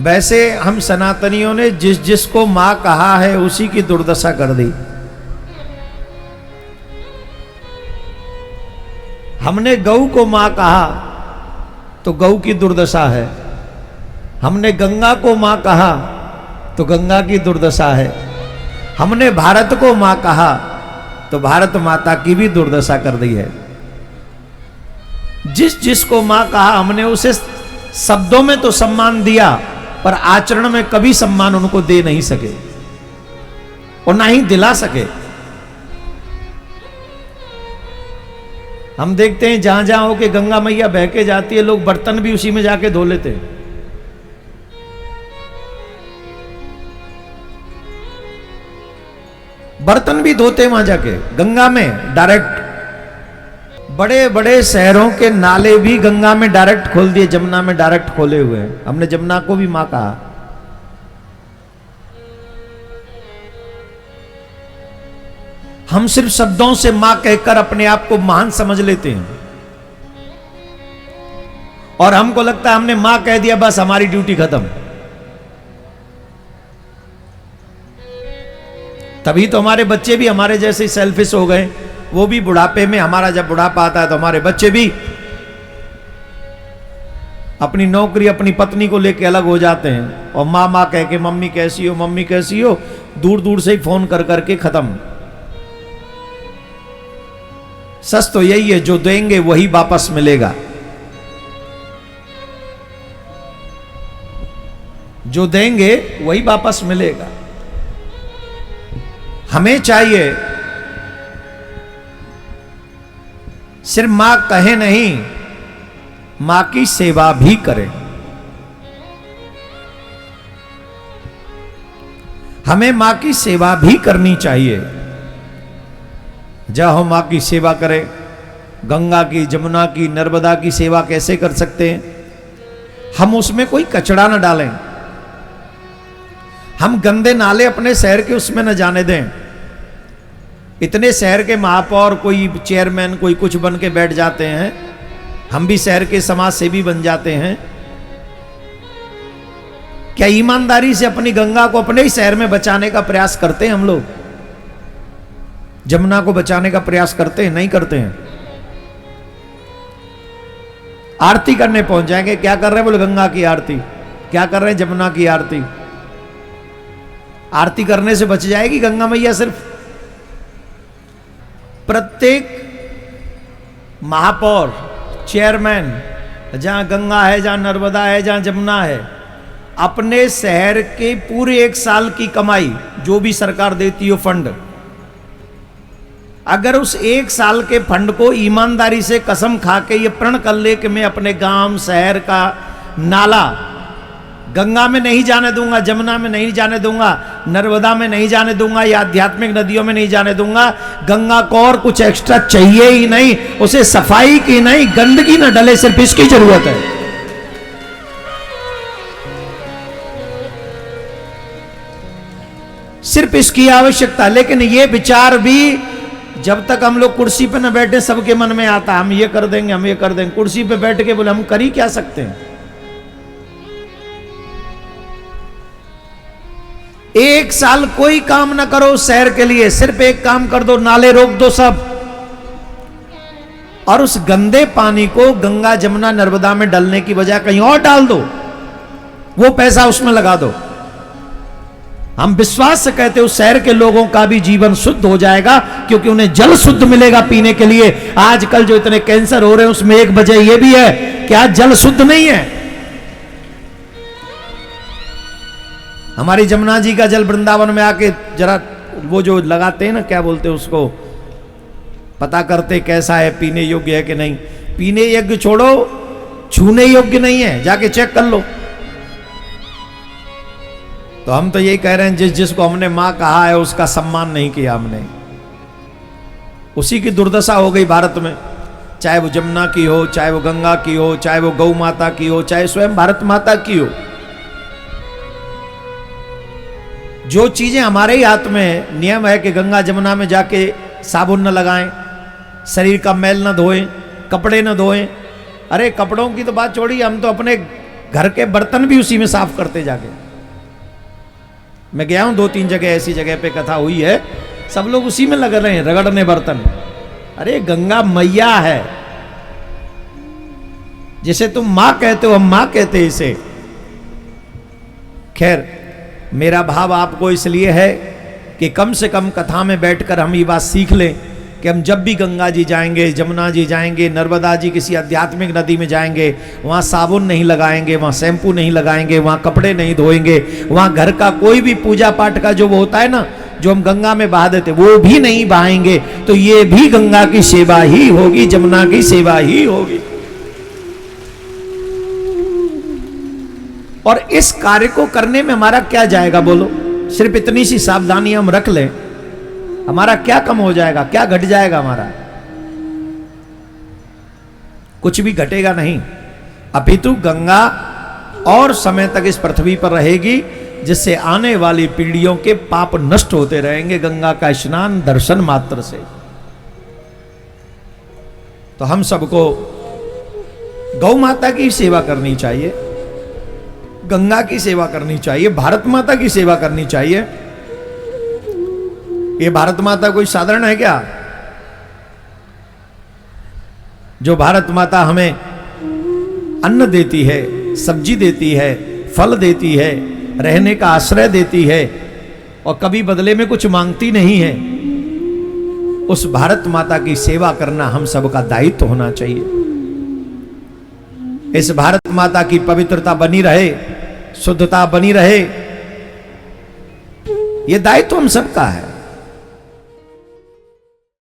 वैसे हम सनातनियों ने जिस जिसको मां कहा है उसी की दुर्दशा कर दी। हमने गऊ को मां कहा तो गऊ की दुर्दशा है, हमने गंगा को मां कहा तो गंगा की दुर्दशा है, हमने भारत को मां कहा तो भारत माता की भी दुर्दशा कर दी है। जिस जिसको मां कहा हमने उसे शब्दों में तो सम्मान दिया पर आचरण में कभी सम्मान उनको दे नहीं सके और ना ही दिला सके। हम देखते हैं जहां जहां होके गंगा मैया बह के जाती है, लोग बर्तन भी उसी में जाके धो लेते हैं। बर्तन भी धोते वहां जाके गंगा में डायरेक्ट। बड़े बड़े शहरों के नाले भी गंगा में डायरेक्ट खोल दिए, जमुना में डायरेक्ट खोले हुए हैं। हमने जमुना को भी मां कहा। हम सिर्फ शब्दों से मां कहकर अपने आप को महान समझ लेते हैं और हमको लगता है हमने मां कह दिया बस हमारी ड्यूटी खत्म। तभी तो हमारे बच्चे भी हमारे जैसे सेल्फिश हो गए। वो भी बुढ़ापे में, हमारा जब बुढ़ापा आता है तो हमारे बच्चे भी अपनी नौकरी अपनी पत्नी को लेके अलग हो जाते हैं और माँ माँ कह के मम्मी कैसी हो मम्मी कैसी हो, दूर दूर से ही फोन कर करके खत्म। सच तो यही है, जो देंगे वही वापस मिलेगा, जो देंगे वही वापस मिलेगा। हमें चाहिए सिर्फ मां कहे नहीं, मां की सेवा भी करें। हमें मां की सेवा भी करनी चाहिए। जब हम मां की सेवा करें, गंगा की, जमुना की, नर्मदा की सेवा कैसे कर सकते हैं? हम उसमें कोई कचरा न डालें, हम गंदे नाले अपने शहर के उसमें न जाने दें। इतने शहर के महापौर, कोई चेयरमैन, कोई कुछ बन के बैठ जाते हैं, हम भी शहर के समाज सेवी बन जाते हैं। क्या ईमानदारी से अपनी गंगा को अपने ही शहर में बचाने का प्रयास करते हैं हम लोग? जमुना को बचाने का प्रयास करते हैं? नहीं करते हैं। आरती करने पहुंच जाएंगे, क्या कर रहे हैं? बोले गंगा की आरती। क्या कर रहे हैं? जमुना की आरती। आरती करने से बच जाएगी गंगा मैया? सिर्फ प्रत्येक महापौर, चेयरमैन, जहां गंगा है, जहां नर्मदा है, जहां जमुना है, अपने शहर के पूरे एक साल की कमाई जो भी सरकार देती हो फंड, अगर उस एक साल के फंड को ईमानदारी से कसम खा के ये प्रण कर ले कि मैं अपने गांव शहर का नाला गंगा में नहीं जाने दूंगा, जमुना में नहीं जाने दूंगा, नर्मदा में नहीं जाने दूंगा, या आध्यात्मिक नदियों में नहीं जाने दूंगा, गंगा को और कुछ एक्स्ट्रा चाहिए ही नहीं, उसे सफाई की नहीं, गंदगी न डले, सिर्फ इसकी जरूरत है। सिर्फ इसकी आवश्यकता। लेकिन ये विचार भी जब तक हम लोग कुर्सी पे न बैठे सबके मन में आता, हम ये कर देंगे, हम ये कर देंगे। कुर्सी पे बैठ के बोले हम कर ही क्या सकते हैं? एक साल कोई काम ना करो शहर के लिए, सिर्फ एक काम कर दो, नाले रोक दो सब, और उस गंदे पानी को गंगा जमुना नर्मदा में डालने की बजाय कहीं और डाल दो, वो पैसा उसमें लगा दो। हम विश्वास से कहते उस शहर के लोगों का भी जीवन शुद्ध हो जाएगा, क्योंकि उन्हें जल शुद्ध मिलेगा पीने के लिए। आजकल जो इतने कैंसर हो रहे हैं उसमें एक वजह यह भी है कि आज जल शुद्ध नहीं है। हमारी जमुना जी का जल वृंदावन में आके जरा वो जो लगाते हैं ना, क्या बोलते हैं उसको, पता करते कैसा है, पीने योग्य है कि नहीं। पीने योग्य छोड़ो, छूने योग्य नहीं है, जाके चेक कर लो। तो हम तो यही कह रहे हैं, जिस जिसको हमने मां कहा है उसका सम्मान नहीं किया हमने, उसी की दुर्दशा हो गई भारत में। चाहे वो जमुना की हो, चाहे वो गंगा की हो, चाहे वो गौ माता की हो, चाहे स्वयं भारत माता की हो। जो चीजें हमारे ही हाथ में, नियम है कि गंगा जमुना में जाके साबुन न लगाएं, शरीर का मैल न धोएं, कपड़े न धोएं। अरे कपड़ों की तो बात छोड़िए, हम तो अपने घर के बर्तन भी उसी में साफ करते जाके। मैं गया हूं 2-3 जगह, ऐसी जगह पे कथा हुई है, सब लोग उसी में लग रहे हैं रगड़ने बर्तन। अरे गंगा मैया है, जिसे तुम मां कहते हो, हम मां कहते हैं इसे। खैर, मेरा भाव आपको इसलिए है कि कम से कम कथा में बैठकर हम ये बात सीख लें कि हम जब भी गंगा जी जाएंगे, जमुना जी जाएंगे, नर्मदा जी किसी आध्यात्मिक नदी में जाएंगे, वहाँ साबुन नहीं लगाएंगे, वहाँ शैम्पू नहीं लगाएंगे, वहाँ कपड़े नहीं धोएंगे, वहाँ घर का कोई भी पूजा पाठ का जो वो होता है ना, जो हम गंगा में बहा देते, वो भी नहीं बहाएंगे। तो ये भी गंगा की सेवा ही होगी, जमुना की सेवा ही होगी। और इस कार्य को करने में हमारा क्या जाएगा बोलो? सिर्फ इतनी सी सावधानी हम रख लें, हमारा क्या कम हो जाएगा, क्या घट जाएगा हमारा? कुछ भी घटेगा नहीं, अपितु गंगा और समय तक इस पृथ्वी पर रहेगी, जिससे आने वाली पीढ़ियों के पाप नष्ट होते रहेंगे गंगा का स्नान दर्शन मात्र से। तो हम सबको गौ माता की सेवा करनी चाहिए, गंगा की सेवा करनी चाहिए, भारत माता की सेवा करनी चाहिए। ये भारत माता कोई साधारण है क्या? जो भारत माता हमें अन्न देती है, सब्जी देती है, फल देती है, रहने का आश्रय देती है और कभी बदले में कुछ मांगती नहीं है, उस भारत माता की सेवा करना हम सबका दायित्व होना चाहिए। इस भारत माता की पवित्रता बनी रहे, शुद्धता बनी रहे, यह दायित्व हम सबका है।